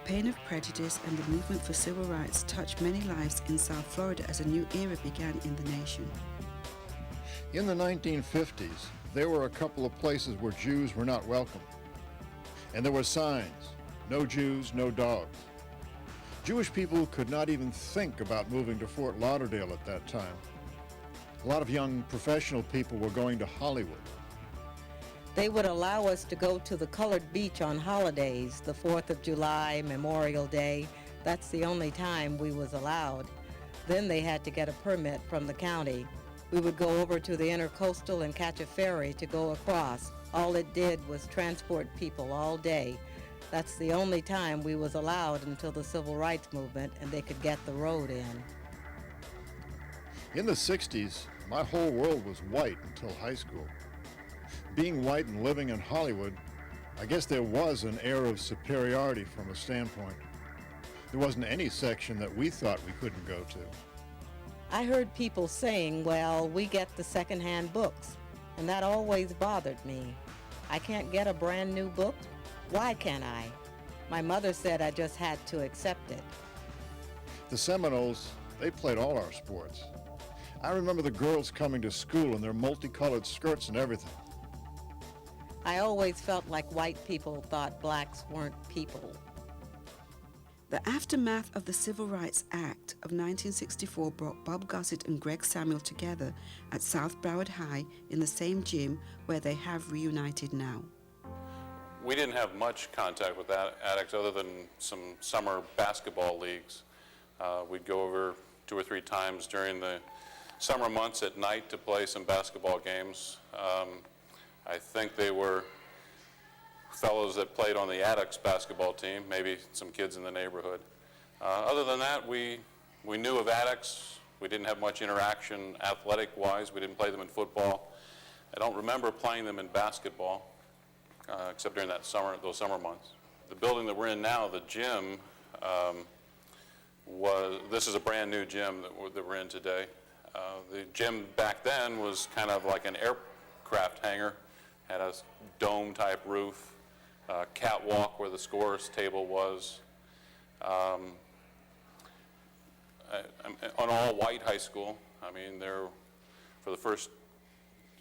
pain of prejudice and the movement for civil rights touched many lives in South Florida as a new era began in the nation. In the 1950s, there were a couple of places where Jews were not welcome. And there were signs, no Jews, no dogs. Jewish people could not even think about moving to Fort Lauderdale at that time. A lot of young professional people were going to Hollywood. They would allow us to go to the colored beach on holidays, the 4th of July, Memorial Day. That's the only time we was allowed. Then they had to get a permit from the county. We would go over to the intercoastal and catch a ferry to go across. All it did was transport people all day. That's the only time we was allowed until the Civil Rights Movement and they could get the road in. In the 60s, my whole world was white until high school. Being white and living in Hollywood, I guess there was an air of superiority from a standpoint. There wasn't any section that we thought we couldn't go to. I heard people saying, well, we get the secondhand books, and that always bothered me. I can't get a brand new book? Why can't I? My mother said I just had to accept it. The Seminoles, they played all our sports. I remember the girls coming to school in their multicolored skirts and everything. I always felt like white people thought blacks weren't people. The aftermath of the Civil Rights Act of 1964 brought Bob Gossett and Greg Samuel together at South Broward High in the same gym where they have reunited now. We didn't have much contact with addicts other than some summer basketball leagues. We'd go over 2 or 3 times during the summer months at night to play some basketball games. I think they were fellows that played on the Addicts basketball team, maybe some kids in the neighborhood. Other than that, we knew of Addicts. We didn't have much interaction athletic-wise. We didn't play them in football. I don't remember playing them in basketball, except during those summer months. The building that we're in now, the gym, this is a brand new gym that we're in today. The gym back then was kind of like an aircraft hangar, had a dome-type roof, catwalk where the scores table was. An all-white high school. I mean, for the first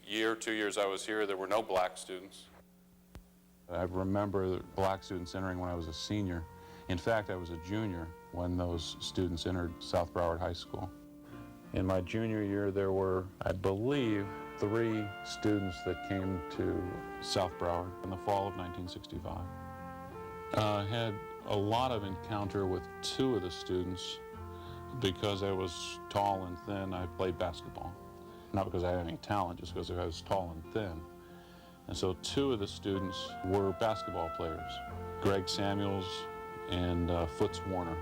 2 years I was here, there were no black students. I remember black students entering when I was a senior. In fact, I was a junior when those students entered South Broward High School. In my junior year, there were, I believe, 3 students that came to South Broward in the fall of 1965. I had a lot of encounter with 2 of the students. Because I was tall and thin, I played basketball. Not because I had any talent, just because I was tall and thin. And so 2 of the students were basketball players, Greg Samuels and Foots Warner.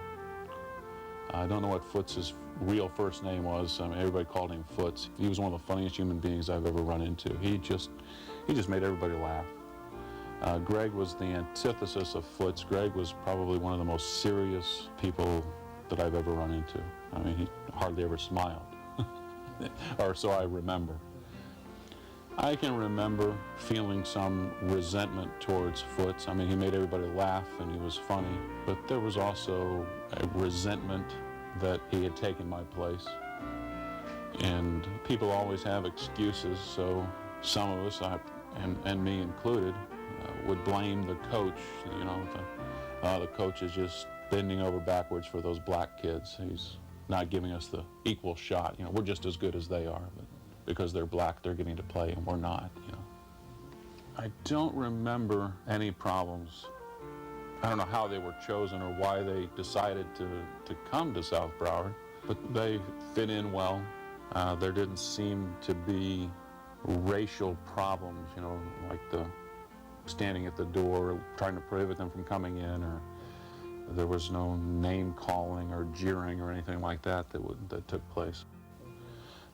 I don't know what Foots' real first name was. I mean, everybody called him Foots. He was one of the funniest human beings I've ever run into. He just made everybody laugh. Greg was the antithesis of Foots. Greg was probably one of the most serious people that I've ever run into. I mean, he hardly ever smiled, or so I remember. I can remember feeling some resentment towards Foots. I mean, he made everybody laugh and he was funny, but there was also a resentment that he had taken my place. And people always have excuses, so some of us, and me included, would blame the coach. You know, the coach is just bending over backwards for those black kids. He's not giving us the equal shot. You know, we're just as good as they are, but because they're black, they're getting to play and we're not, you know. I don't remember any problems. I don't know how they were chosen or why they decided to come to South Broward, but they fit in well. There didn't seem to be racial problems, you know, like the standing at the door trying to prohibit them from coming in, or there was no name calling or jeering or anything like that that took place.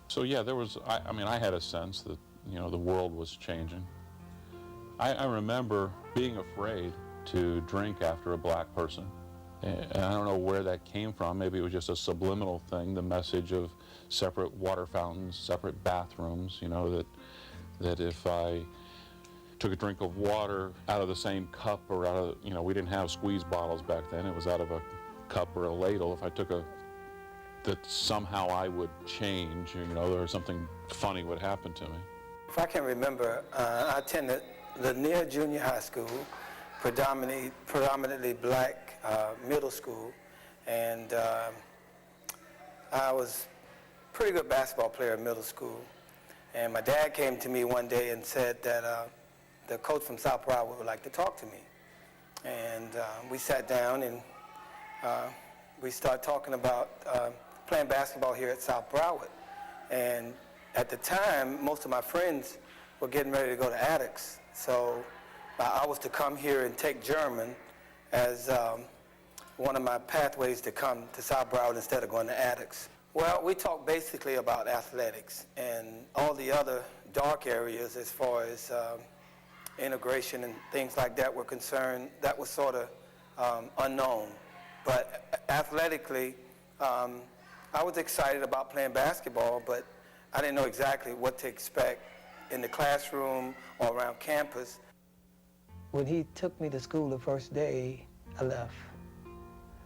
So yeah, there was, I mean, I had a sense that, you know, the world was changing. I remember being afraid to drink after a black person. And I don't know where that came from. Maybe it was just a subliminal thing, the message of separate water fountains, separate bathrooms, you know, that if I took a drink of water out of the same cup or out of, we didn't have squeeze bottles back then. It was out of a cup or a ladle. If I took that somehow I would change, or something funny would happen to me. If I can remember, I attended Lanier Junior High School, predominantly black middle school, and I was a pretty good basketball player in middle school. And my dad came to me one day and said that the coach from South Broward would like to talk to me. And we sat down and we started talking about playing basketball here at South Broward. And at the time, most of my friends were getting ready to go to Attucks. So I was to come here and take German as one of my pathways to come to South Broward instead of going to Attucks. Well, we talked basically about athletics and all the other dark areas as far as integration and things like that were concerned. That was sort of unknown. But athletically, I was excited about playing basketball, but I didn't know exactly what to expect in the classroom or around campus. When he took me to school the first day, I left.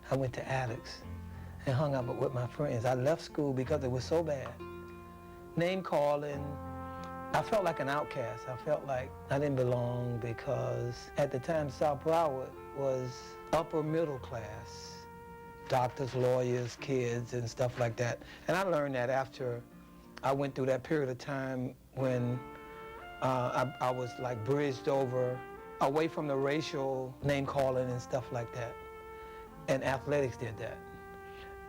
I went to Attucks and hung out with my friends. I left school because it was so bad. Name calling. I felt like an outcast. I felt like I didn't belong because at the time South Broward was upper middle class. Doctors, lawyers, kids, and stuff like that. And I learned that after I went through that period of time when I was like bridged over, away from the racial name calling and stuff like that. And athletics did that.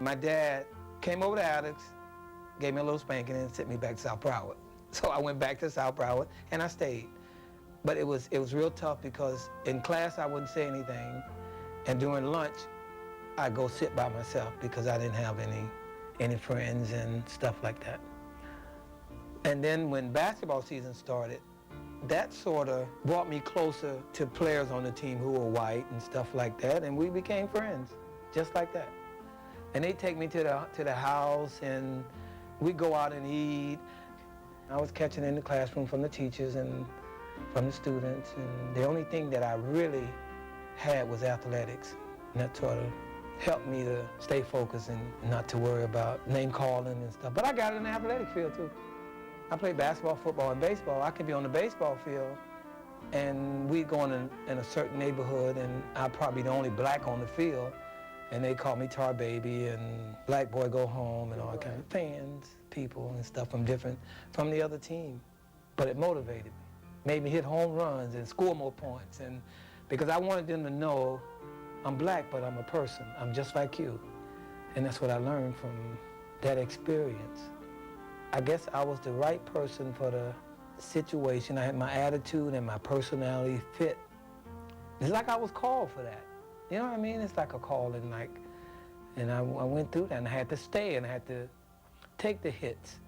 My dad came over to Attucks, gave me a little spanking, and sent me back to South Broward. So I went back to South Broward, and I stayed. But it was real tough because in class I wouldn't say anything, and during lunch I'd go sit by myself because I didn't have any friends and stuff like that. And then when basketball season started, that sort of brought me closer to players on the team who were white and stuff like that, and we became friends, just like that. And they'd take me to the house, and we'd go out and eat. I was catching in the classroom from the teachers and from the students, and the only thing that I really had was athletics. And that sort of helped me to stay focused and not to worry about name calling and stuff. But I got it in the athletic field too. I played basketball, football, and baseball. I could be on the baseball field, and we'd go in a certain neighborhood, and I'd probably be the only black on the field, and they called me Tar Baby and Black Boy Go Home and all kind of fans, people and stuff from the other team. But it motivated me, made me hit home runs and score more points, and because I wanted them to know I'm black, but I'm a person. I'm just like you. And that's what I learned from that experience. I guess I was the right person for the situation. I had my attitude and my personality fit. It's like I was called for that. You know what I mean? It's like a calling, and I went through that, and I had to stay, and I had to take the hits.